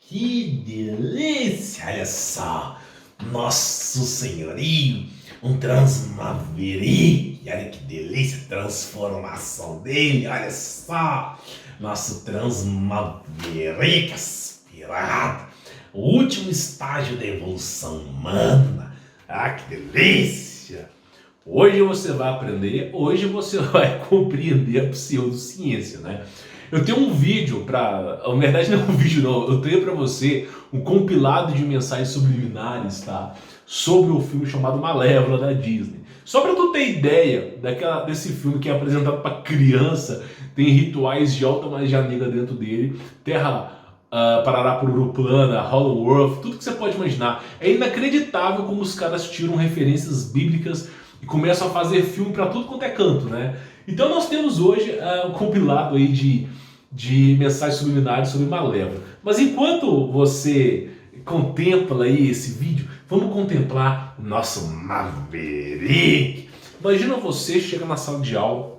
Que delícia! Olha só, nosso senhorio, um Transmaverick. Olha que delícia a transformação dele. Olha só, nosso Transmaverick aspirado. O último estágio da evolução humana. Ah, que delícia! Hoje você vai aprender, hoje você vai compreender a pseudociência, né? Eu tenho um vídeo na verdade não é um vídeo não, eu tenho para você um compilado de mensagens subliminares, tá? Sobre o filme chamado Malévola da Disney. Só para tu ter ideia desse filme que é apresentado para criança, tem rituais de alta magia negra dentro dele, Parará Pururu Plana, Hollow Earth, tudo que você pode imaginar. É inacreditável como os caras tiram referências bíblicas e começam a fazer filme para tudo quanto é canto, né? Então nós temos hoje um compilado aí de mensagens subliminares sobre Malévola. Mas enquanto você contempla aí esse vídeo, vamos contemplar o nosso Maverick. Imagina você chega na sala de aula,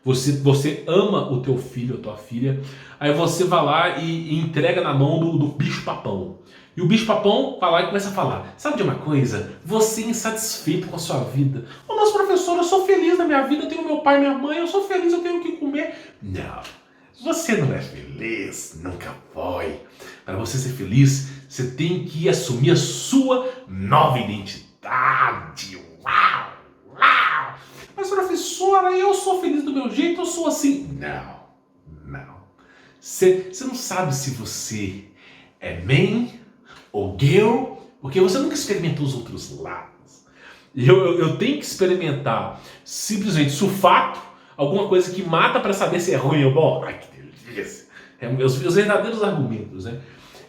você ama o teu filho, a tua filha, aí você vai lá e entrega na mão do bicho-papão. E o bicho-papão vai lá e começa a falar: sabe de uma coisa? Você é insatisfeito com a sua vida. Ô, nosso professor, eu sou feliz na minha vida, eu tenho meu pai e minha mãe, eu sou feliz, eu tenho o que comer. Não, você não é feliz, nunca foi. Para você ser feliz, você tem que assumir a sua nova identidade. Uau, uau! Mas professora, eu sou feliz do meu jeito, eu sou assim. Não. Você não sabe se você é man ou girl, porque você nunca experimentou os outros lados. E eu tenho que experimentar simplesmente sulfato, alguma coisa que mata para saber se é ruim ou bom. Ai, que delícia! É os verdadeiros argumentos, né?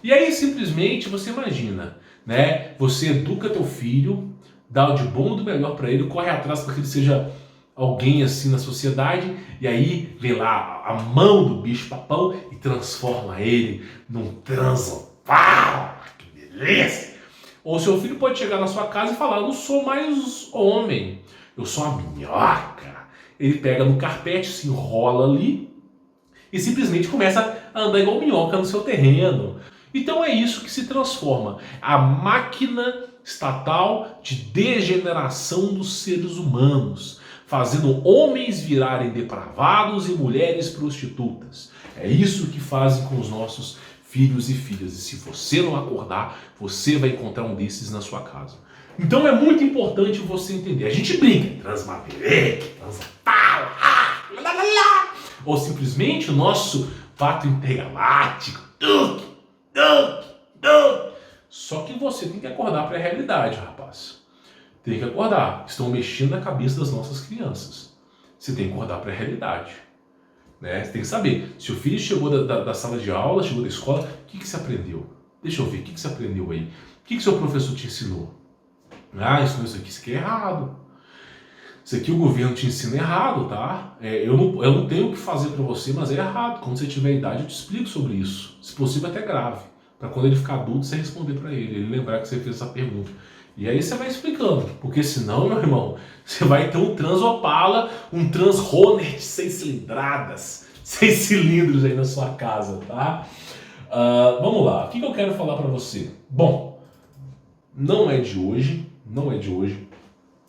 E aí simplesmente você imagina, né? Você educa teu filho, dá o de bom e do melhor para ele, corre atrás para que ele seja alguém assim na sociedade, e aí vem lá a mão do bicho-papão e transforma ele num transopal. Que delícia! Ou seu filho pode chegar na sua casa e falar: eu não sou mais homem, eu sou uma minhoca. Ele pega no carpete, se enrola ali e simplesmente começa a andar igual minhoca no seu terreno. Então é isso que se transforma a máquina estatal de degeneração dos seres humanos, fazendo homens virarem depravados e mulheres prostitutas. É isso que fazem com os nossos filhos e filhas. E se você não acordar, você vai encontrar um desses na sua casa. Então é muito importante você entender. A gente brinca, Transmaverick, Transopala, ou simplesmente o nosso pato intergaláctico, Duke. Só que você tem que acordar para a realidade, rapaz. Tem que acordar. Estão mexendo na cabeça das nossas crianças. Você tem que acordar para a realidade. Né? Você tem que saber. Se o filho chegou da sala de aula, chegou da escola, o que você aprendeu? Deixa eu ver, o que você aprendeu aí? O que seu professor te ensinou? Isso aqui é errado. Isso aqui o governo te ensina errado, tá? Eu não tenho o que fazer para você, mas é errado. Quando você tiver idade, eu te explico sobre isso. Se possível, até grave. Para quando ele ficar adulto, você responder para ele lembrar que você fez essa pergunta. E aí você vai explicando, porque senão, meu irmão, você vai ter um Transopala, um Transhornet 6 cilindradas, 6 cilindros aí na sua casa, tá? Vamos lá, o que eu quero falar para você? Bom, não é de hoje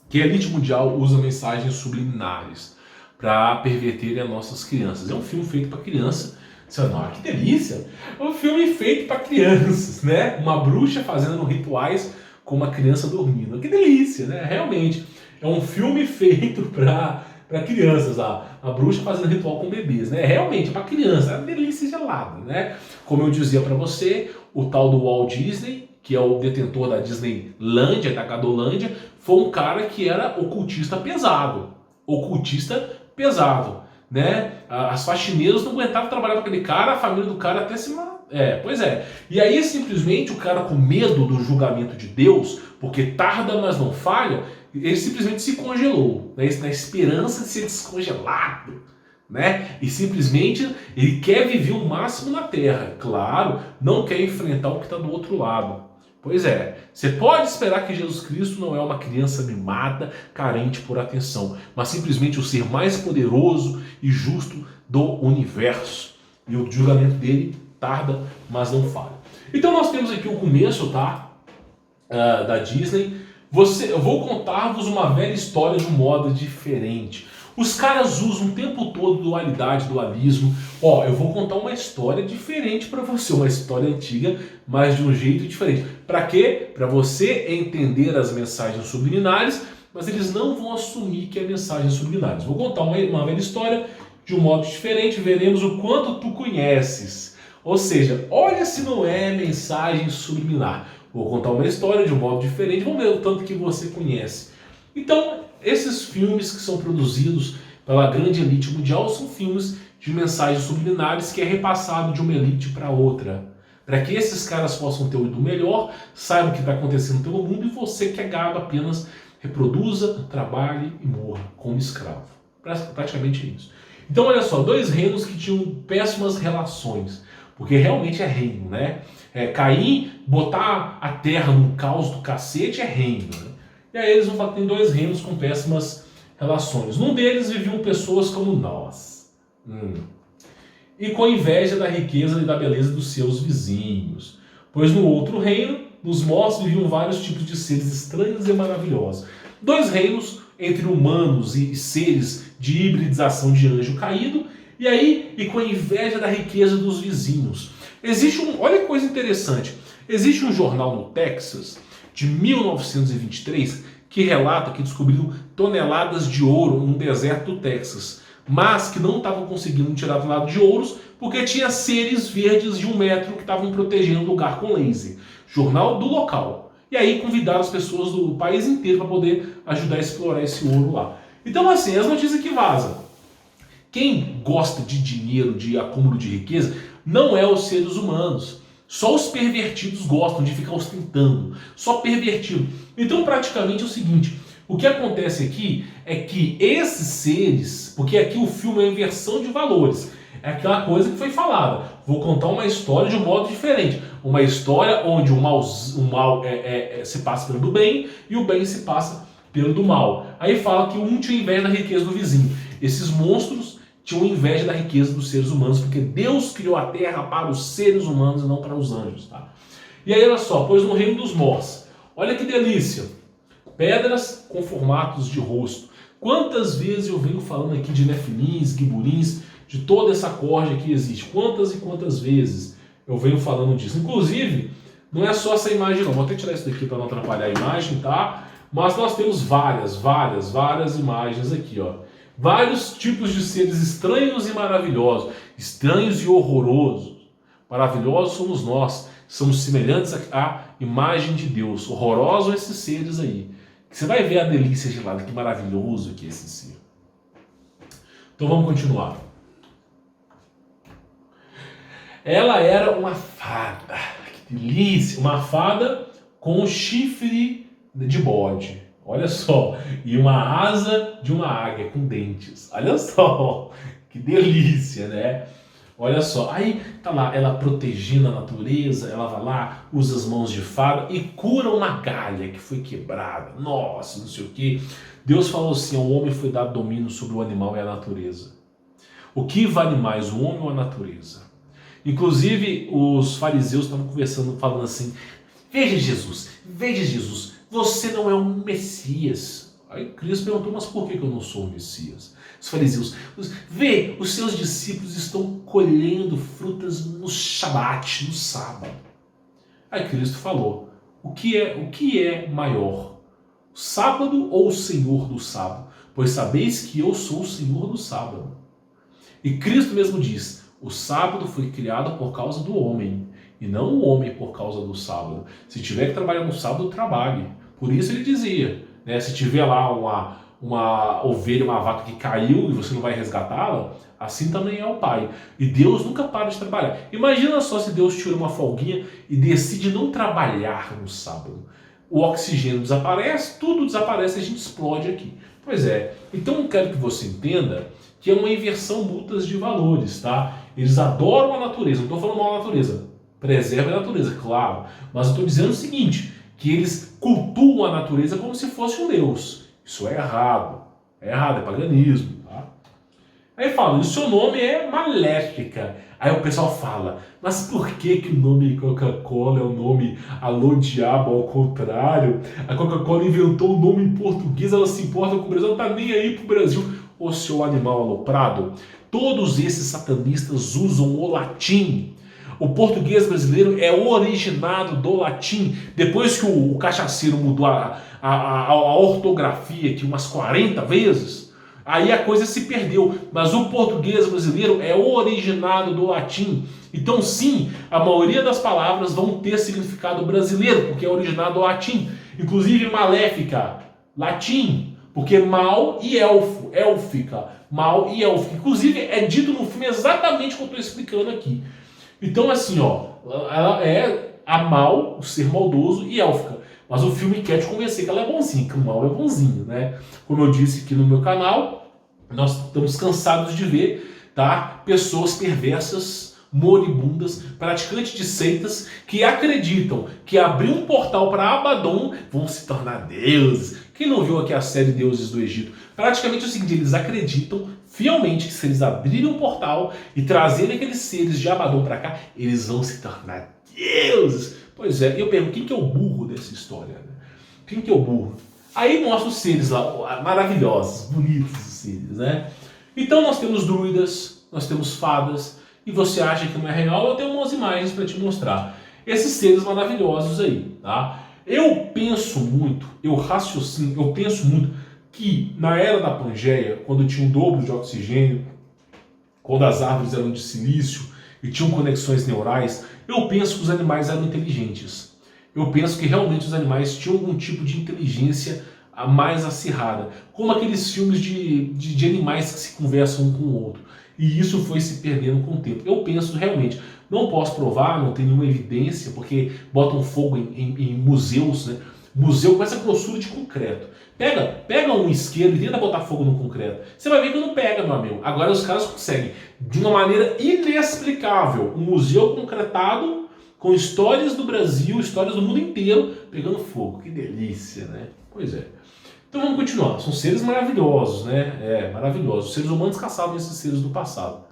que a elite mundial usa mensagens subliminares para perverterem as nossas crianças. É um filme feito para criança. Você fala: que delícia! É um filme feito para crianças, né? Uma bruxa fazendo rituais com uma criança dormindo. Que delícia, né? Realmente, é um filme feito para crianças. A bruxa fazendo ritual com bebês, né? Realmente, para criança, é uma delícia gelada, né? Como eu dizia para você, o tal do Walt Disney, que é o detentor da Disneylândia, da Gadolândia, foi um cara que era ocultista pesado. Né? As faxineiras não aguentavam trabalhar com aquele cara, a família do cara até se... pois é. E aí simplesmente o cara, com medo do julgamento de Deus, porque tarda, mas não falha, ele simplesmente se congelou, né? Na esperança de ser descongelado, né? E simplesmente ele quer viver o máximo na Terra. Claro, não quer enfrentar o que está do outro lado. Pois é, você pode esperar que Jesus Cristo não é uma criança mimada, carente por atenção, mas simplesmente o ser mais poderoso e justo do universo. E o julgamento dele tarda, mas não falha. Então nós temos aqui o começo, tá? Da Disney. Eu vou contar-vos uma velha história de um modo diferente. Os caras usam o tempo todo dualidade, dualismo. Ó, eu vou contar uma história diferente para você, uma história antiga, mas de um jeito diferente. Para quê? Para você entender as mensagens subliminares, mas eles não vão assumir que é mensagem subliminares. Vou contar uma velha história de um modo diferente, veremos o quanto tu conheces. Ou seja, olha se não é mensagem subliminar. Vou contar uma história de um modo diferente, vamos ver o tanto que você conhece. Então, esses filmes que são produzidos pela grande elite mundial são filmes de mensagens subliminares que é repassado de uma elite para outra. Para que esses caras possam ter o do melhor, saibam o que está acontecendo pelo mundo e você que é gado apenas reproduza, trabalhe e morra como escravo. Praticamente é isso. Então, olha só, dois reinos que tinham péssimas relações. Porque realmente é reino, né? Caim, botar a terra num caos do cacete é reino, né? E aí eles vão falar que tem dois reinos com péssimas relações. Num deles viviam pessoas como nós. E com inveja da riqueza e da beleza dos seus vizinhos. Pois no outro reino, nos mortos, viviam vários tipos de seres estranhos e maravilhosos. Dois reinos entre humanos e seres de hibridização de anjo caído, e com a inveja da riqueza dos vizinhos. Olha que coisa interessante, existe um jornal no Texas, de 1923, que relata que descobriram toneladas de ouro no deserto do Texas, mas que não estavam conseguindo tirar toneladas de ouros porque tinha seres verdes de 1 metro que estavam protegendo o lugar com laser. Jornal do local. E aí convidaram as pessoas do país inteiro para poder ajudar a explorar esse ouro lá. Então assim, as notícias que vazam. Quem gosta de dinheiro, de acúmulo de riqueza, não é os seres humanos. Só os pervertidos gostam de ficar ostentando. Só pervertido. Então praticamente é o seguinte, o que acontece aqui é que esses seres, porque aqui o filme é a inversão de valores, é aquela coisa que foi falada. Vou contar uma história de um modo diferente. Uma história onde o mal se passa pelo do bem e o bem se passa pelo do mal. Aí fala que um tinha inveja da riqueza do vizinho. Esses monstros tinham inveja da riqueza dos seres humanos, porque Deus criou a terra para os seres humanos e não para os anjos. Tá? E aí olha só, pois no reino dos mortos, olha que delícia, pedras com formatos de rosto. Quantas vezes eu venho falando aqui de nefilins, gibulins, de toda essa corja que existe. Quantas e quantas vezes eu venho falando disso. Inclusive, não é só essa imagem não. Vou até tirar isso daqui para não atrapalhar a imagem, tá? Mas nós temos várias imagens aqui, ó. Vários tipos de seres estranhos e maravilhosos. Estranhos e horrorosos. Maravilhosos somos nós. Somos semelhantes à imagem de Deus. Horrorosos esses seres aí. Você vai ver a delícia gelada. Que maravilhoso que é esse ser. Então vamos continuar. Ela era uma fada. Que delícia. Uma fada com chifre de bode. Olha só. E uma asa de uma águia com dentes. Olha só. Que delícia, né? Olha só. Aí tá lá ela protegendo a natureza. Ela vai lá, usa as mãos de fada e cura uma galha que foi quebrada. Nossa, não sei o que. Deus falou assim, ao homem foi dado domínio sobre o animal e a natureza. O que vale mais, o homem ou a natureza? Inclusive, os fariseus estavam conversando, falando assim, veja Jesus, você não é um Messias. Aí Cristo perguntou, mas por que eu não sou um Messias? Os fariseus, vê, os seus discípulos estão colhendo frutas no Shabat, no sábado. Aí Cristo falou, o que é maior, o sábado ou o Senhor do sábado? Pois sabeis que eu sou o Senhor do sábado. E Cristo mesmo diz, o sábado foi criado por causa do homem, e não o homem por causa do sábado. Se tiver que trabalhar no sábado, trabalhe. Por isso ele dizia, né, se tiver lá uma ovelha, uma vaca que caiu e você não vai resgatá-la, assim também é o Pai. E Deus nunca para de trabalhar. Imagina só se Deus tira uma folguinha e decide não trabalhar no sábado. O oxigênio desaparece, tudo desaparece e a gente explode aqui. Pois é, então eu quero que você entenda que é uma inversão mútuas de valores, tá? Eles adoram a natureza, não estou falando mal da natureza, preserva a natureza, claro, mas eu estou dizendo o seguinte, que eles cultuam a natureza como se fosse um Deus. Isso é errado, é paganismo, tá? Aí fala, o seu nome é Maléfica, Aí o pessoal fala, mas por que o nome Coca-Cola é o nome Alô Diabo ao contrário? A Coca-Cola inventou o nome em português, ela se importa com o Brasil, ela tá nem aí pro Brasil. Ô seu animal aloprado, todos esses satanistas usam o latim. O português brasileiro é originado do latim. Depois que o cachaceiro mudou a ortografia aqui umas 40 vezes, aí a coisa se perdeu. Mas o português brasileiro é originado do latim. Então sim, a maioria das palavras vão ter significado brasileiro, porque é originado do latim. Inclusive maléfica, latim, porque mal e elfo, élfica, mal e élfica. Inclusive é dito no filme exatamente o que eu estou explicando aqui. Então assim, ó, ela é a mal, o ser maldoso, e élfica. Mas o filme quer te convencer que ela é bonzinha, que o mal é bonzinho, né? Como eu disse aqui no meu canal, nós estamos cansados de ver, tá, pessoas perversas, moribundas, praticantes de seitas que acreditam que abrir um portal para Abaddon vão se tornar deuses. Quem não viu aqui a série Deuses do Egito? Praticamente é o seguinte, eles acreditam fielmente que se eles abrirem um portal e trazerem aqueles seres de Abaddon para cá, eles vão se tornar deuses. Pois é, eu pergunto, quem que é o burro dessa história? Né? Quem que é o burro? Aí mostra os seres lá, maravilhosos, bonitos os seres, né? Então nós temos druidas, nós temos fadas, e você acha que não é real, eu tenho umas imagens para te mostrar. Esses seres maravilhosos aí, tá? Eu penso muito, eu raciocino, eu penso muito que na era da Pangeia, quando tinha um dobro de oxigênio, quando as árvores eram de silício e tinham conexões neurais, eu penso que os animais eram inteligentes. Eu penso que realmente os animais tinham algum tipo de inteligência mais acirrada, como aqueles filmes de animais que se conversam um com o outro. E isso foi se perdendo com o tempo. Eu penso realmente, não posso provar, não tem nenhuma evidência, porque botam fogo em museus, né? Museu com essa grossura de concreto. Pega um isqueiro e tenta botar fogo no concreto. Você vai ver que não pega, meu amigo. Agora os caras conseguem, de uma maneira inexplicável, um museu concretado com histórias do Brasil, histórias do mundo inteiro, pegando fogo. Que delícia, né? Pois é. Então vamos continuar. São seres maravilhosos, né? Maravilhosos. Os seres humanos caçavam esses seres do passado.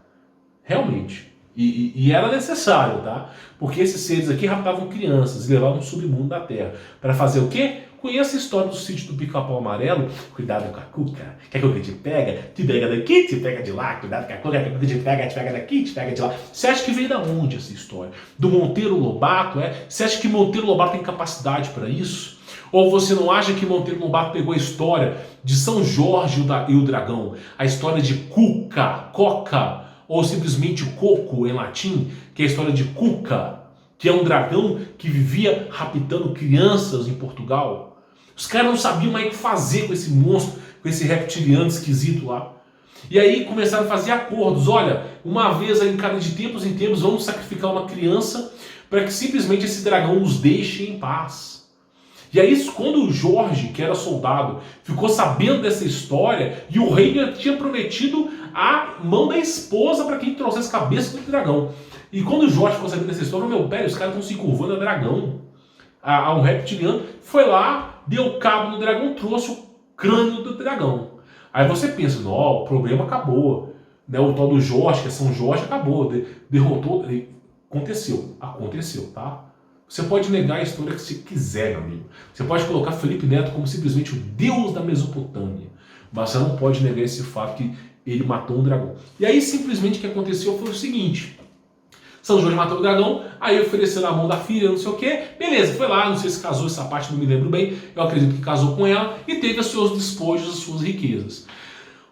Realmente. E era necessário, tá? Porque esses seres aqui raptavam crianças e levavam o submundo da Terra. Para fazer o quê? Conheça a história do sítio do Pica-Pau Amarelo. Cuidado com a cuca, que a cuca te pega daqui, te pega de lá. Cuidado com a cuca, que a cuca te pega daqui, te pega de lá. Você acha que veio da onde essa história? Do Monteiro Lobato, é? Você acha que Monteiro Lobato tem capacidade para isso? Ou você não acha que Monteiro Lobato pegou a história de São Jorge e o Dragão? A história de Cuca, Coca, ou simplesmente Coco em latim, que é a história de Cuca, que é um dragão que vivia raptando crianças em Portugal? Os caras não sabiam mais o que fazer com esse monstro, com esse reptiliano esquisito lá. E aí começaram a fazer acordos. Olha, uma vez aí, de tempos em tempos, vamos sacrificar uma criança para que simplesmente esse dragão nos deixe em paz. E aí, quando o Jorge, que era soldado, ficou sabendo dessa história, e o rei tinha prometido a mão da esposa para quem trouxesse a cabeça do dragão. E quando o Jorge ficou sabendo dessa história, meu pé, os caras estão se curvando a dragão. A um reptiliano foi lá, deu cabo no dragão, trouxe o crânio do dragão. Aí você pensa, não, o problema acabou. Né? O tal do Jorge, que é São Jorge, acabou. Derrotou. Aconteceu, tá? Você pode negar a história que você quiser, meu amigo. Você pode colocar Felipe Neto como simplesmente o deus da Mesopotâmia. Mas você não pode negar esse fato que ele matou um dragão. E aí simplesmente o que aconteceu foi o seguinte. São Jorge matou o dragão, aí ofereceu na mão da filha, não sei o que. Beleza, foi lá, não sei se casou, essa parte não me lembro bem. Eu acredito que casou com ela e teve os seus despojos, as suas riquezas.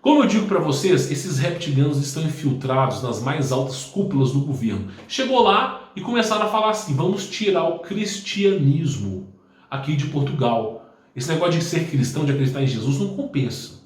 Como eu digo para vocês, esses reptilianos estão infiltrados nas mais altas cúpulas do governo. Chegou lá e começaram a falar assim, vamos tirar o cristianismo aqui de Portugal. Esse negócio de ser cristão, de acreditar em Jesus, não compensa.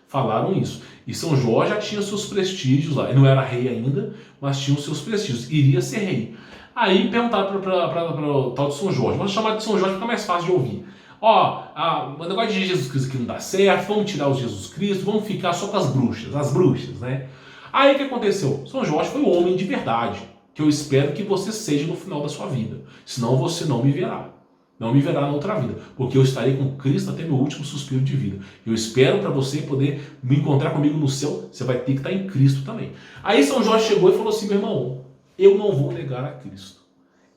Falaram isso. E São Jorge já tinha seus prestígios lá. Ele não era rei ainda, mas tinha os seus prestígios. Iria ser rei. Aí perguntaram para o tal de São Jorge. Vamos chamar de São Jorge, fica mais fácil de ouvir. O negócio de Jesus Cristo aqui não dá certo, vamos tirar os Jesus Cristo, vamos ficar só com as bruxas, né? Aí o que aconteceu? São Jorge foi um homem de verdade, que eu espero que você seja no final da sua vida. Senão você não me verá. Não me verá na outra vida, porque eu estarei com Cristo até meu último suspiro de vida. Eu espero para você poder me encontrar comigo no céu, você vai ter que estar em Cristo também. Aí São Jorge chegou e falou assim, meu irmão, eu não vou negar a Cristo.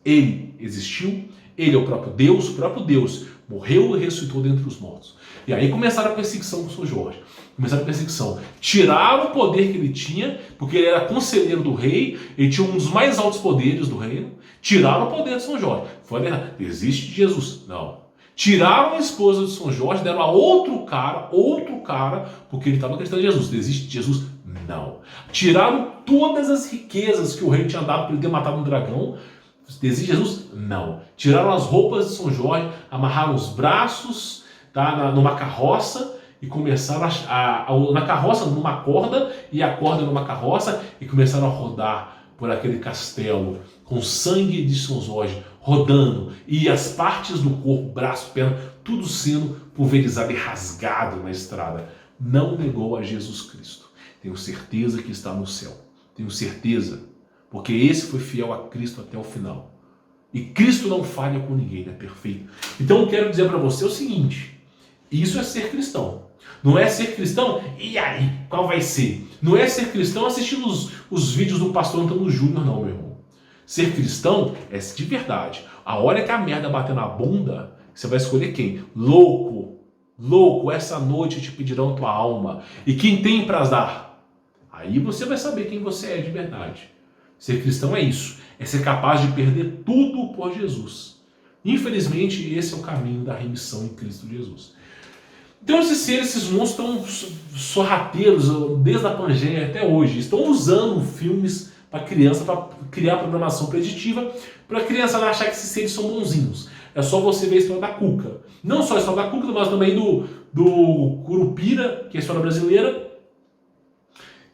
Ele existiu, ele é o próprio Deus morreu e ressuscitou dentre os mortos. E aí começaram a perseguição com São Jorge. Começaram a perseguição. Tiraram o poder que ele tinha, porque ele era conselheiro do rei, ele tinha um dos mais altos poderes do reino. Tiraram o poder de São Jorge. Foi errado. Existe Jesus? Não. Tiraram a esposa de São Jorge, deram a outro cara, porque ele estava acreditando em Jesus. Existe Jesus? Não. Tiraram todas as riquezas que o rei tinha dado para ele ter matado um dragão. Existe Jesus? Não. Tiraram as roupas de São Jorge, amarraram os braços, tá, numa carroça e começaram na carroça numa corda e a corda numa carroça e começaram a rodar por aquele castelo com sangue de São Jorge rodando e as partes do corpo, braço, perna, tudo sendo pulverizado e rasgado na estrada. Não negou a Jesus Cristo. Tenho certeza que está no céu. Tenho certeza, porque esse foi fiel a Cristo até o final. E Cristo não falha com ninguém, ele é perfeito. Então eu quero dizer para você o seguinte: isso é ser cristão. Não é ser cristão, e aí, qual vai ser? Não é ser cristão assistindo os vídeos do pastor Antônio Júnior, não, meu irmão. Ser cristão é de verdade. A hora que a merda bater na bunda, você vai escolher quem? Louco, essa noite te pedirão tua alma. E quem tem para dar? Aí você vai saber quem você é de verdade. Ser cristão é isso. É ser capaz de perder tudo por Jesus. Infelizmente, esse é o caminho da remissão em Cristo Jesus. Então esses monstros estão sorrateiros desde a Pangeia até hoje. Estão usando filmes para criança, para criar programação preditiva, para a criança não achar que esses seres são bonzinhos. É só você ver a história da Cuca. Não só a história da Cuca, mas também do Curupira, que é a história brasileira,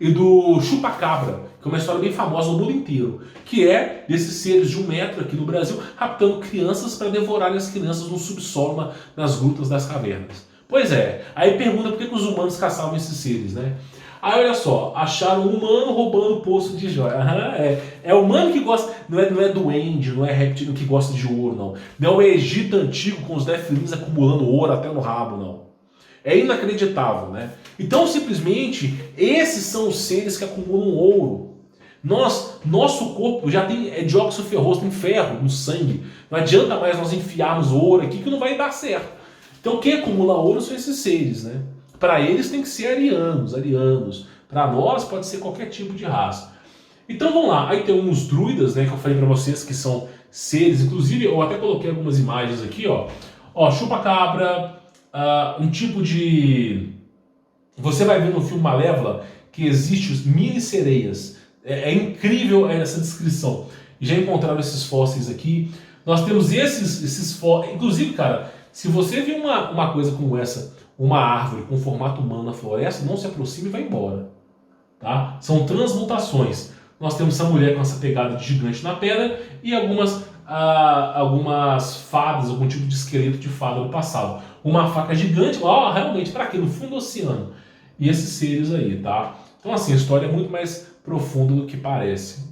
e do Chupacabra, que é uma história bem famosa no mundo inteiro, que é desses seres de 1 metro aqui no Brasil, raptando crianças para devorarem as crianças no subsolo, nas grutas das cavernas. Pois é, aí pergunta por que os humanos caçavam esses seres, né? Aí olha só, acharam um humano roubando o poço de joia. É o humano que gosta, não é duende, não é reptiliano que gosta de ouro, não. Não é o Egito antigo com os Nefilins acumulando ouro até no rabo, não. É inacreditável, né? Então, simplesmente, esses são os seres que acumulam ouro. Nosso corpo já tem dióxido ferroso, tem ferro no sangue. Não adianta mais nós enfiarmos ouro aqui que não vai dar certo. Então, quem acumula ouro são esses seres, né? Para eles tem que ser arianos. Para nós pode ser qualquer tipo de raça. Então vamos lá. Aí tem uns druidas, né, que eu falei para vocês que são seres. Inclusive eu até coloquei algumas imagens aqui, ó. Ó, chupa-cabra, um tipo de... Você vai ver no filme Malévola que existe os mini sereias. É incrível essa descrição. Já encontraram esses fósseis aqui. Nós temos esses fósseis. Inclusive, cara, se você viu uma coisa como essa, uma árvore com formato humano na floresta, não se aproxime e vai embora. Tá? São transmutações. Nós temos essa mulher com essa pegada de gigante na pedra e algumas fadas, algum tipo de esqueleto de fada do passado. Uma faca gigante, ó, realmente, para quê? No fundo do oceano. E esses seres aí, tá? Então, assim, a história é muito mais profunda do que parece.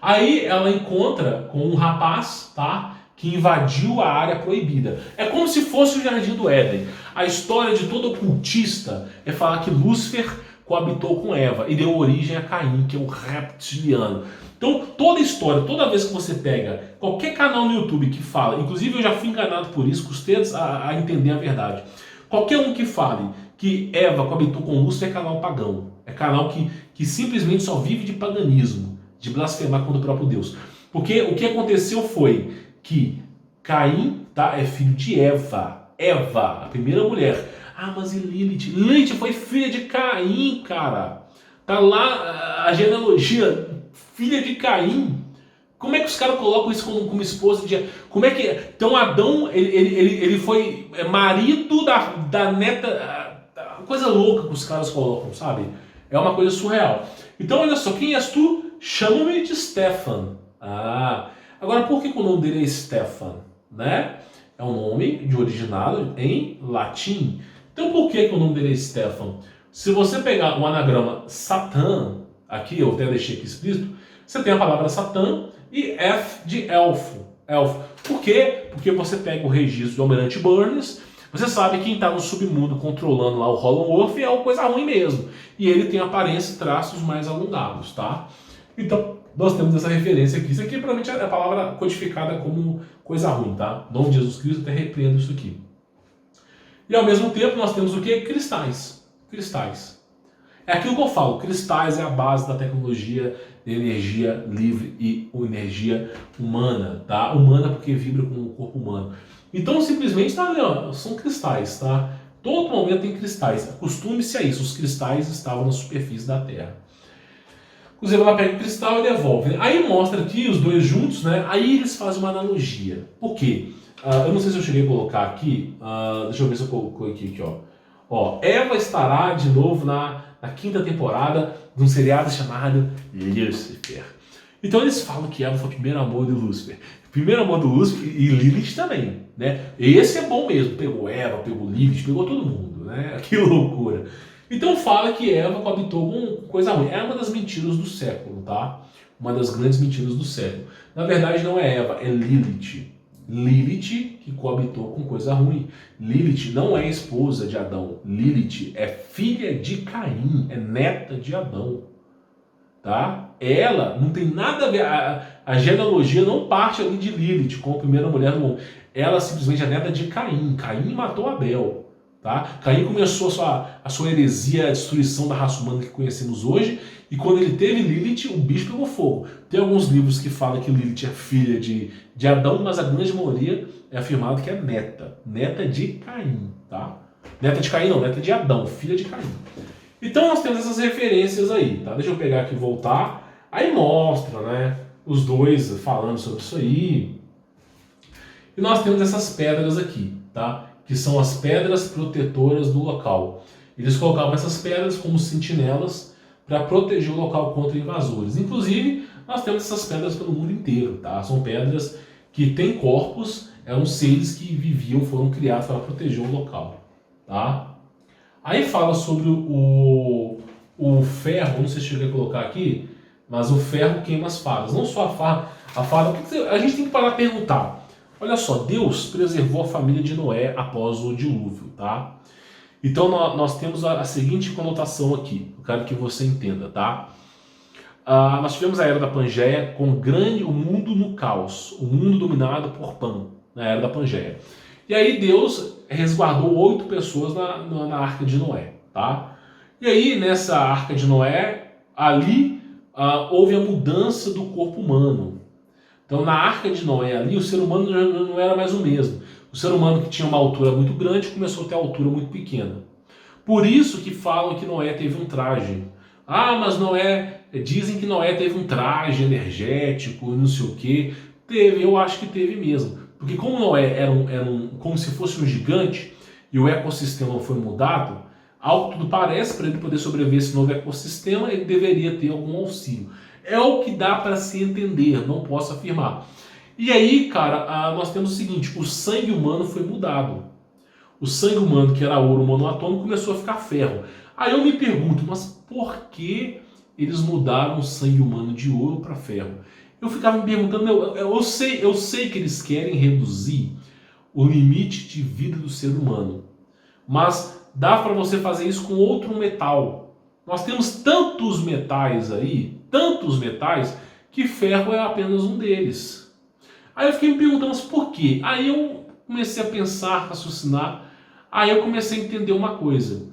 Aí ela encontra com um rapaz, tá? Que invadiu a área proibida. É como se fosse o Jardim do Éden. A história de todo ocultista é falar que Lúcifer coabitou com Eva e deu origem a Caim, que é um reptiliano. Então, toda história, toda vez que você pega qualquer canal no YouTube que fala, inclusive eu já fui enganado por isso, custei a entender a verdade. Qualquer um que fale que Eva coabitou com Lúcifer é canal pagão. É canal que simplesmente só vive de paganismo, de blasfemar contra o próprio Deus. Porque o que aconteceu foi que Caim, tá, é filho de Eva, a primeira mulher. Ah, mas e Lilith? Lilith foi filha de Caim, cara. Tá lá a genealogia, filha de Caim. Como é que os caras colocam isso como esposa de... Como é que... Então Adão, ele foi marido da neta... Coisa louca que os caras colocam, sabe? É uma coisa surreal. Então olha só, quem és tu? Chama-me de Stefan. Agora por que o nome dele é Stefan? Né? É um nome de originado em latim. Então por que o nome dele é Stefan? Se você pegar o anagrama Satã, aqui eu até deixei aqui explícito, você tem a palavra Satã e F de elfo. Por quê? Porque você pega o registro do Almirante Burns, você sabe que quem está no submundo controlando lá o Hollow Earth é uma coisa ruim mesmo. E ele tem aparência e traços mais alongados, tá? Então, nós temos essa referência aqui. Isso aqui provavelmente é a palavra codificada como coisa ruim, tá? Em nome de Jesus Cristo, até repreendo isso aqui. E ao mesmo tempo nós temos o que? Cristais. Cristais. É aquilo que eu falo, cristais é a base da tecnologia de energia livre e energia humana, tá? Humana porque vibra com o corpo humano. Então simplesmente tá ali, ó, são cristais, tá? Todo momento tem cristais. Acostume-se a isso, os cristais estavam na superfície da Terra. Inclusive ela pega o cristal e devolve, né? Aí mostra aqui os dois juntos, né? Aí eles fazem uma analogia. Por quê? Eu não sei se eu cheguei a colocar aqui, deixa eu ver se eu coloquei aqui, ó. Ó, Eva estará de novo na quinta temporada de um seriado chamado Lúcifer. Então eles falam que Eva foi o primeiro amor de Lúcifer. O primeiro amor do Lúcifer e Lilith também, né? Esse é bom mesmo. Pegou Eva, pegou Lilith, pegou todo mundo, né? Que loucura. Então fala que Eva coabitou com coisa ruim. É uma das mentiras do século, tá? Uma das grandes mentiras do século. Na verdade não é Eva, é Lilith. Lilith que coabitou com coisa ruim. Lilith não é esposa de Adão. Lilith é filha de Caim, é neta de Adão. Tá? Ela não tem nada a ver, a genealogia não parte ali de Lilith como a primeira mulher do mundo. Ela simplesmente é neta de Caim. Caim matou Abel. Tá? Caim começou a sua heresia, a destruição da raça humana que conhecemos hoje, e quando ele teve Lilith, o bicho pegou fogo. Tem alguns livros que falam que Lilith é filha de Adão, mas a grande maioria é afirmado que é neta de Caim. Tá? Neta de Caim não, neta de Adão, filha de Caim. Então nós temos essas referências aí. Tá? Deixa eu pegar aqui e voltar. Aí mostra, né, os dois falando sobre isso aí. E nós temos essas pedras aqui, tá? Que são as pedras protetoras do local. Eles colocavam essas pedras como sentinelas para proteger o local contra invasores. Inclusive, nós temos essas pedras pelo mundo inteiro, tá? São pedras que têm corpos, eram seres que viviam, foram criados para proteger o local, tá? Aí fala sobre o ferro, não sei se cheguei a colocar aqui, mas o ferro queima as fadas. Não só a fada, a gente tem que parar a perguntar. Olha só, Deus preservou a família de Noé após o dilúvio, tá? Então nós temos a seguinte conotação aqui, eu quero que você entenda, tá? Nós tivemos a Era da Pangeia com o mundo no caos, o mundo dominado por Pan, na Era da Pangeia. E aí Deus resguardou 8 pessoas na Arca de Noé, tá? E aí nessa Arca de Noé, ali houve a mudança do corpo humano. Então, na Arca de Noé ali, o ser humano já não era mais o mesmo. O ser humano que tinha uma altura muito grande começou a ter uma altura muito pequena. Por isso que falam que Noé teve um traje. Mas Noé... Dizem que Noé teve um traje energético, não sei o quê. Teve, eu acho que teve mesmo. Porque como Noé era como se fosse um gigante e o ecossistema foi mudado, ao que tudo parece, para ele poder sobreviver esse novo ecossistema, ele deveria ter algum auxílio. É o que dá para se entender, não posso afirmar. E aí, cara, nós temos o seguinte, o sangue humano foi mudado. O sangue humano, que era ouro monoatômico, começou a ficar ferro. Aí eu me pergunto, mas por que eles mudaram o sangue humano de ouro para ferro? Eu ficava me perguntando, eu sei que eles querem reduzir o limite de vida do ser humano, mas dá para você fazer isso com outro metal. Nós temos tantos metais aí, que ferro é apenas um deles. Aí eu fiquei me perguntando, mas por quê? Aí eu comecei a pensar, raciocinar, aí eu comecei a entender uma coisa.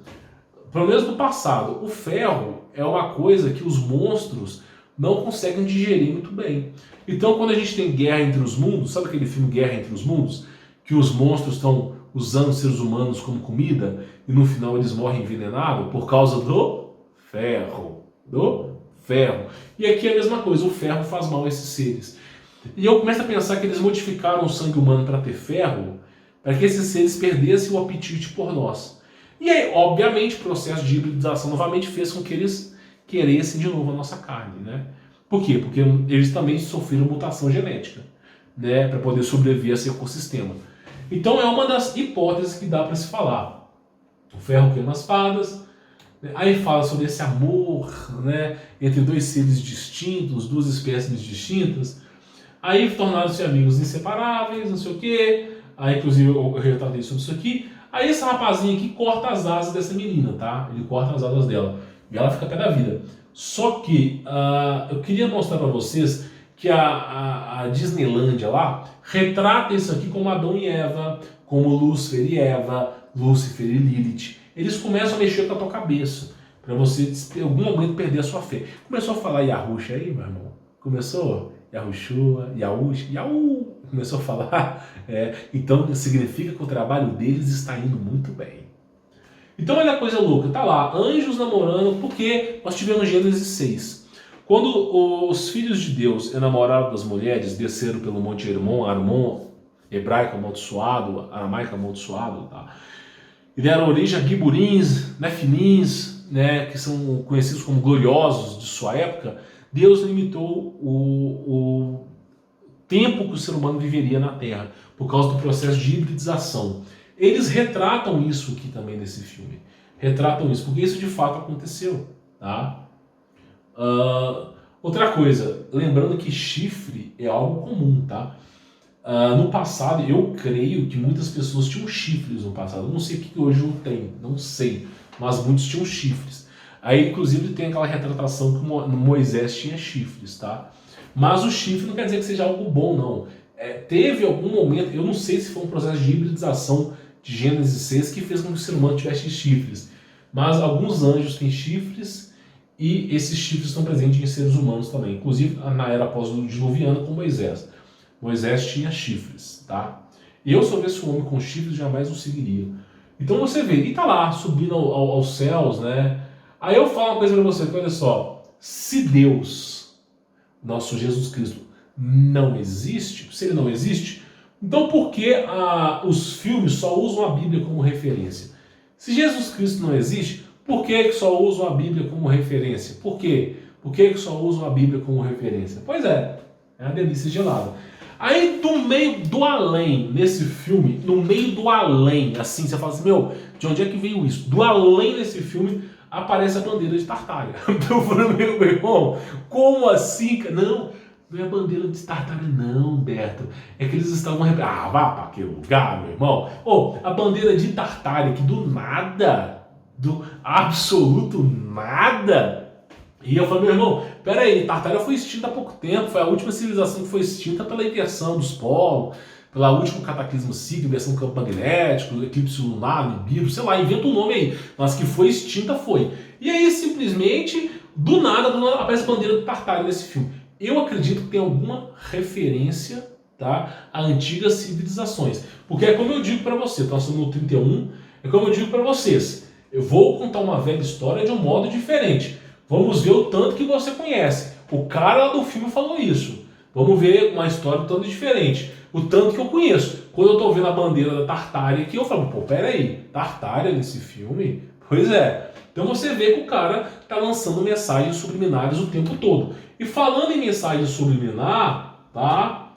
Pelo menos no passado, o ferro é uma coisa que os monstros não conseguem digerir muito bem. Então quando a gente tem Guerra entre os Mundos, sabe aquele filme Guerra entre os Mundos? Que os monstros estão usando os seres humanos como comida e no final eles morrem envenenados por causa do ferro. E aqui é a mesma coisa, o ferro faz mal a esses seres. E eu começo a pensar que eles modificaram o sangue humano para ter ferro, para que esses seres perdessem o apetite por nós. E aí, obviamente, o processo de hibridização novamente fez com que eles queressem de novo a nossa carne, né? Por quê? Porque eles também sofreram mutação genética, né? Para poder sobreviver a esse ecossistema. Então é uma das hipóteses que dá para se falar. O ferro queima as fadas. Aí fala sobre esse amor, né, entre dois seres distintos, duas espécies distintas. Aí tornaram-se amigos inseparáveis, não sei o quê. Aí, inclusive, eu retratei sobre isso aqui. Aí esse rapazinho aqui corta as asas dessa menina, tá? Ele corta as asas dela. E ela fica pé da vida. Só que eu queria mostrar para vocês que a Disneylândia lá retrata isso aqui como Adão e Eva, como Lúcifer e Eva, Lúcifer e Lilith. Eles começam a mexer com a tua cabeça, para você em algum momento perder a sua fé. Começou a falar Yahusha aí, meu irmão? Começou? Yahushua, Yahush, Yahu. Começou a falar? Então significa que o trabalho deles está indo muito bem. Então olha a coisa louca, tá lá, anjos namorando, porque nós tivemos Gênesis 6. Quando os filhos de Deus enamoraram das mulheres, desceram pelo Monte Hermon, Armon, hebraico amaldiçoado, aramaico amaldiçoado, tá? E deram origem a Giburins, Nefilins, né, que são conhecidos como gloriosos de sua época. Deus limitou o tempo que o ser humano viveria na Terra, por causa do processo de hibridização. Eles retratam isso aqui também nesse filme. Retratam isso, porque isso de fato aconteceu. Tá? Outra coisa, lembrando que chifre é algo comum, tá? No passado, eu creio que muitas pessoas tinham chifres no passado. Eu não sei o que hoje não tem, não sei. Mas muitos tinham chifres. Aí, inclusive, tem aquela retratação que Moisés tinha chifres, tá? Mas o chifre não quer dizer que seja algo bom, não. Teve algum momento, eu não sei se foi um processo de hibridização de Gênesis 6 que fez com que o ser humano tivesse chifres. Mas alguns anjos têm chifres e esses chifres estão presentes em seres humanos também. Inclusive na era pós-diluviana com Moisés. Moisés tinha chifres, tá? E eu, se eu houvesse um homem com chifres, jamais o seguiria. Então você vê, e tá lá, subindo aos céus, né? Aí eu falo uma coisa pra você, que olha só, se Deus, nosso Jesus Cristo, não existe, se ele não existe, então por que os filmes só usam a Bíblia como referência? Se Jesus Cristo não existe, por que só usam a Bíblia como referência? Por quê? Por que só usam a Bíblia como referência? Pois é uma delícia gelada. Aí do meio do além, nesse filme, no meio do além, assim, você fala assim, meu, de onde é que veio isso? Do além desse filme aparece a bandeira de Tartária. Eu falei, meu irmão, como assim? Não é a bandeira de Tartária não, Beto. É que eles estavam... vá pra aquele lugar, meu irmão. A bandeira de Tartária, que do nada, do absoluto nada... E eu falei, meu irmão, peraí, Tartária foi extinta há pouco tempo, foi a última civilização que foi extinta pela inversão dos polos, pela última cataclismo cíclico, inversão do campo magnético, eclipse lunar, Nibiru, sei lá, inventa um nome aí, mas que foi extinta foi. E aí, simplesmente, do nada aparece a bandeira de Tartária nesse filme. Eu acredito que tem alguma referência, tá, a antigas civilizações. Porque é como eu digo para você, nós estamos no 31, é como eu digo para vocês, eu vou contar uma velha história de um modo diferente. Vamos ver o tanto que você conhece. O cara lá do filme falou isso. Vamos ver uma história um tanto diferente. O tanto que eu conheço. Quando eu estou vendo a bandeira da Tartária aqui, eu falo, pô, peraí, Tartária nesse filme? Pois é. Então você vê que o cara está lançando mensagens subliminares o tempo todo. E falando em mensagem subliminar, tá?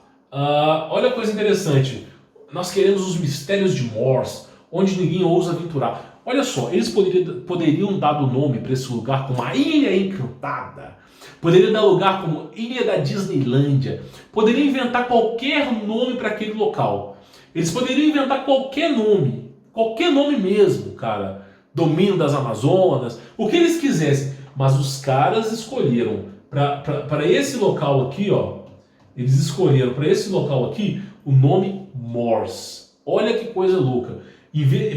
Olha a coisa interessante. Nós queremos os mistérios de Morse, onde ninguém ousa aventurar. Olha só, eles poderiam dar o nome para esse lugar como a Ilha Encantada, poderiam dar lugar como Ilha da Disneylândia, poderiam inventar qualquer nome para aquele local. Eles poderiam inventar qualquer nome mesmo, cara. Domínio das Amazonas, o que eles quisessem. Mas os caras escolheram para esse local aqui, ó. Eles escolheram para esse local aqui o nome Morse. Olha que coisa louca.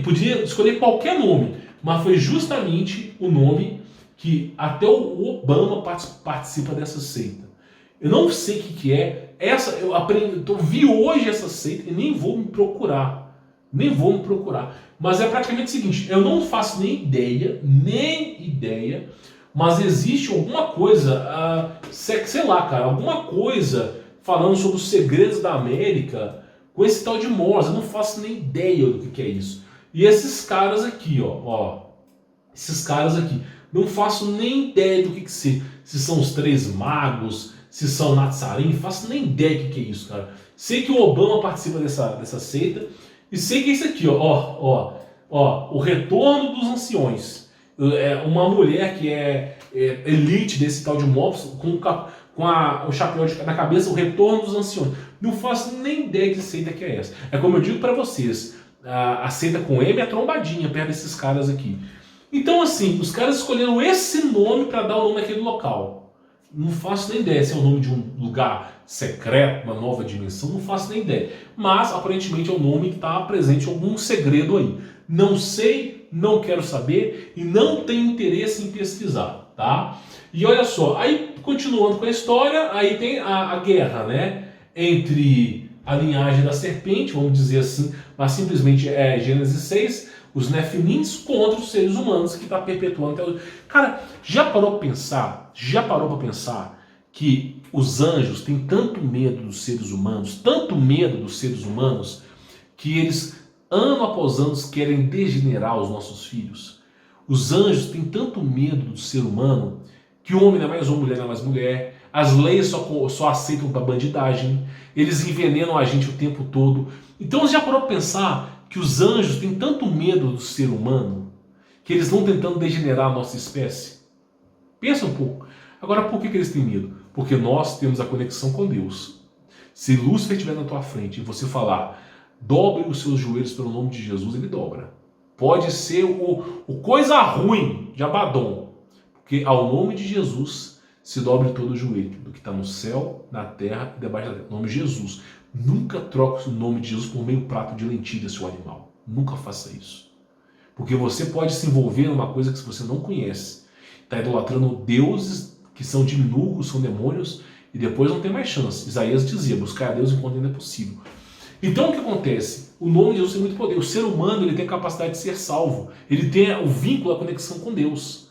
Podia escolher qualquer nome, mas foi justamente o nome que até o Obama participa dessa seita. Eu não sei o que é. Eu vi hoje essa seita e nem vou me procurar. Mas é praticamente o seguinte, eu não faço nem ideia, mas existe alguma coisa, sei lá, cara, alguma coisa falando sobre os segredos da América com esse tal de Morse. Eu não faço nem ideia do que é isso. E esses caras aqui, esses caras aqui, não faço nem ideia do que seja. Se são os três magos, se são Nazarim, não faço nem ideia do que é isso, cara. Sei que o Obama participa dessa seita, e sei que é isso aqui, o retorno dos anciões. Uma mulher que é elite desse tal de Morse, com o chapéu na cabeça, o retorno dos anciões. Não faço nem ideia de seita que é essa. É como eu digo para vocês, a seita com M é trombadinha perto desses caras aqui. Então, assim, os caras escolheram esse nome para dar o nome àquele local. Não faço nem ideia se é o nome de um lugar secreto, uma nova dimensão, não faço nem ideia. Mas, aparentemente, é um nome que está presente algum segredo aí. Não sei, não quero saber e não tenho interesse em pesquisar, tá? E olha só, aí continuando com a história, aí tem a guerra, né? Entre a linhagem da serpente, vamos dizer assim, mas simplesmente é Gênesis 6, os Nefilins contra os seres humanos que está perpetuando até hoje. Cara, já parou para pensar? Já parou para pensar que os anjos têm tanto medo dos seres humanos, tanto medo dos seres humanos, que eles, ano após ano, querem degenerar os nossos filhos? Os anjos têm tanto medo do ser humano que o homem não é mais homem, mulher não é mais mulher, as leis só aceitam para bandidagem, eles envenenam a gente o tempo todo. Então você já parou para pensar que os anjos têm tanto medo do ser humano que eles vão tentando degenerar a nossa espécie? Pensa um pouco. Agora, por que eles têm medo? Porque nós temos a conexão com Deus. Se Lúcifer estiver na tua frente e você falar, dobre os seus joelhos pelo nome de Jesus, ele dobra. Pode ser o coisa ruim de Abaddon, porque ao nome de Jesus se dobre todo o joelho, do que está no céu, na terra e debaixo da terra. O nome de Jesus. Nunca troque o nome de Jesus por meio prato de lentilha, seu animal. Nunca faça isso. Porque você pode se envolver numa coisa que você não conhece. Está idolatrando deuses que são diminutos, são demônios, e depois não tem mais chance. Isaías dizia, buscar a Deus enquanto ainda é possível. Então o que acontece? O nome de Jesus tem muito poder. O ser humano ele tem a capacidade de ser salvo. Ele tem o vínculo, a conexão com Deus.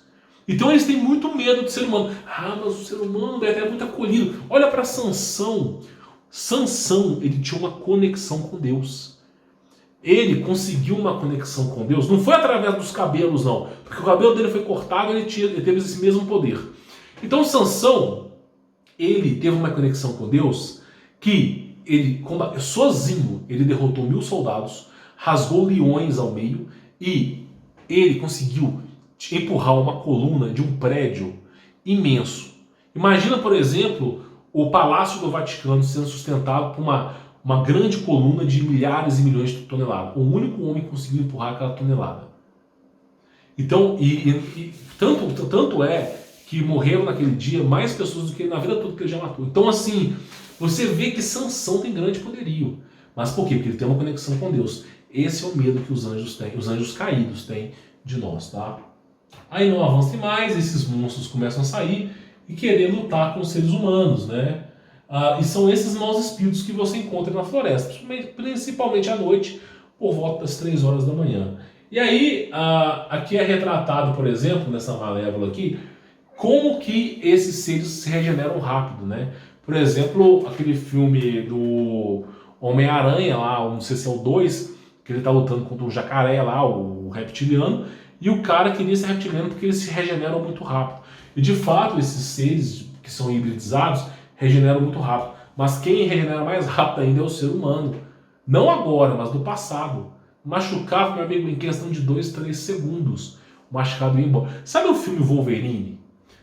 Então eles têm muito medo do ser humano. Ah, mas o ser humano é muito acolhido. Olha para Sansão. Sansão, ele tinha uma conexão com Deus. Ele conseguiu uma conexão com Deus. Não foi através dos cabelos, não. Porque o cabelo dele foi cortado e ele teve esse mesmo poder. Então Sansão, ele teve uma conexão com Deus que ele sozinho, ele derrotou 1000 soldados, rasgou leões ao meio e ele conseguiu empurrar uma coluna de um prédio imenso. Imagina, por exemplo, o Palácio do Vaticano sendo sustentado por uma grande coluna de milhares e milhões de toneladas. O único homem que conseguiu empurrar aquela tonelada. Então, tanto é que morreram naquele dia mais pessoas do que na vida toda que ele já matou. Então, assim, você vê que Sansão tem grande poderio. Mas por quê? Porque ele tem uma conexão com Deus. Esse é o medo que os anjos têm, os anjos caídos têm de nós, tá? Aí não avança mais, esses monstros começam a sair e querer lutar com os seres humanos, né? E são esses maus espíritos que você encontra na floresta, principalmente à noite, por volta das 3 horas da manhã. E aí, aqui é retratado, por exemplo, nessa malévola aqui, como que esses seres se regeneram rápido, né? Por exemplo, aquele filme do Homem-Aranha lá, não sei se é o 2, que ele tá lutando contra um jacaré lá, o reptiliano, e o cara queria ser reptiliano porque eles se regeneram muito rápido. E de fato, esses seres que são hibridizados regeneram muito rápido. Mas quem regenera mais rápido ainda é o ser humano. Não agora, mas no passado. Machucava, meu amigo, em questão de 2, 3 segundos. O machucado ia embora. Sabe o filme Wolverine?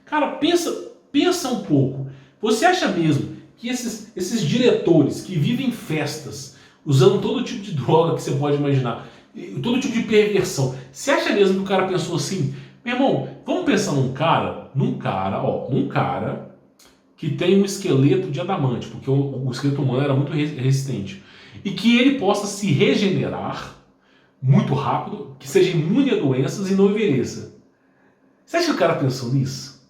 Cara, pensa um pouco. Você acha mesmo que esses diretores que vivem em festas, usando todo tipo de droga que você pode imaginar, todo tipo de perversão, você acha mesmo que o cara pensou assim, meu irmão, vamos pensar num cara que tem um esqueleto de adamante, porque o esqueleto humano era muito resistente, e que ele possa se regenerar muito rápido, que seja imune a doenças e não envelheça. Você acha que o cara pensou nisso?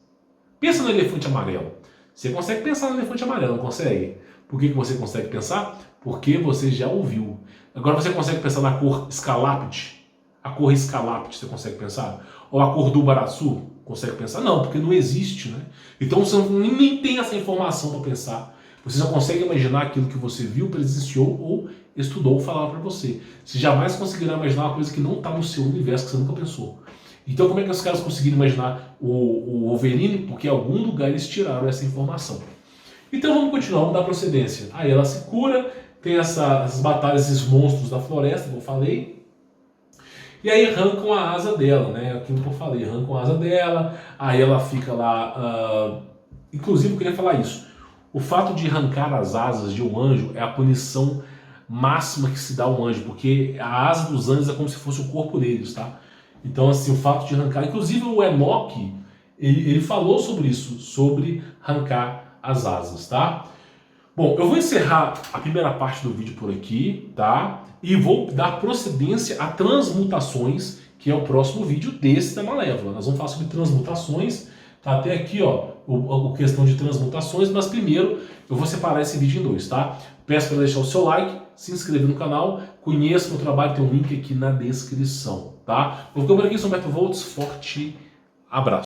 Pensa no elefante amarelo. Você consegue pensar no elefante amarelo, não consegue? Por que você consegue pensar? Porque você já ouviu. Agora você consegue pensar na cor escalapte? A cor escalapte, você consegue pensar? Ou a cor do baraçu? Consegue pensar? Não, porque não existe, né? Então você nem tem essa informação para pensar. Você só consegue imaginar aquilo que você viu, presenciou ou estudou ou falava para você. Você jamais conseguirá imaginar uma coisa que não está no seu universo, que você nunca pensou. Então como é que os caras conseguiram imaginar o Wolverine? Porque em algum lugar eles tiraram essa informação. Então vamos continuar, vamos dar procedência. Aí ela se cura, tem essas batalhas, esses monstros da floresta, que eu falei. E aí arrancam a asa dela, né? Aquilo que eu falei, arrancam a asa dela, aí ela fica lá... Inclusive eu queria falar isso. O fato de arrancar as asas de um anjo é a punição máxima que se dá ao anjo, porque a asa dos anjos é como se fosse o corpo deles, tá? Então, assim, o fato de arrancar... Inclusive, o Enoch, ele falou sobre isso, sobre arrancar as asas, tá? Bom, eu vou encerrar a primeira parte do vídeo por aqui, tá? E vou dar procedência a transmutações, que é o próximo vídeo desse da Malévola. Nós vamos falar sobre transmutações, tá até aqui, ó, a questão de transmutações, mas primeiro eu vou separar esse vídeo em dois, tá? Peço para deixar o seu like, se inscrever no canal, conheça meu trabalho, tem um link aqui na descrição, tá? Vou ficando por aqui, sou o Beto Volts, forte abraço.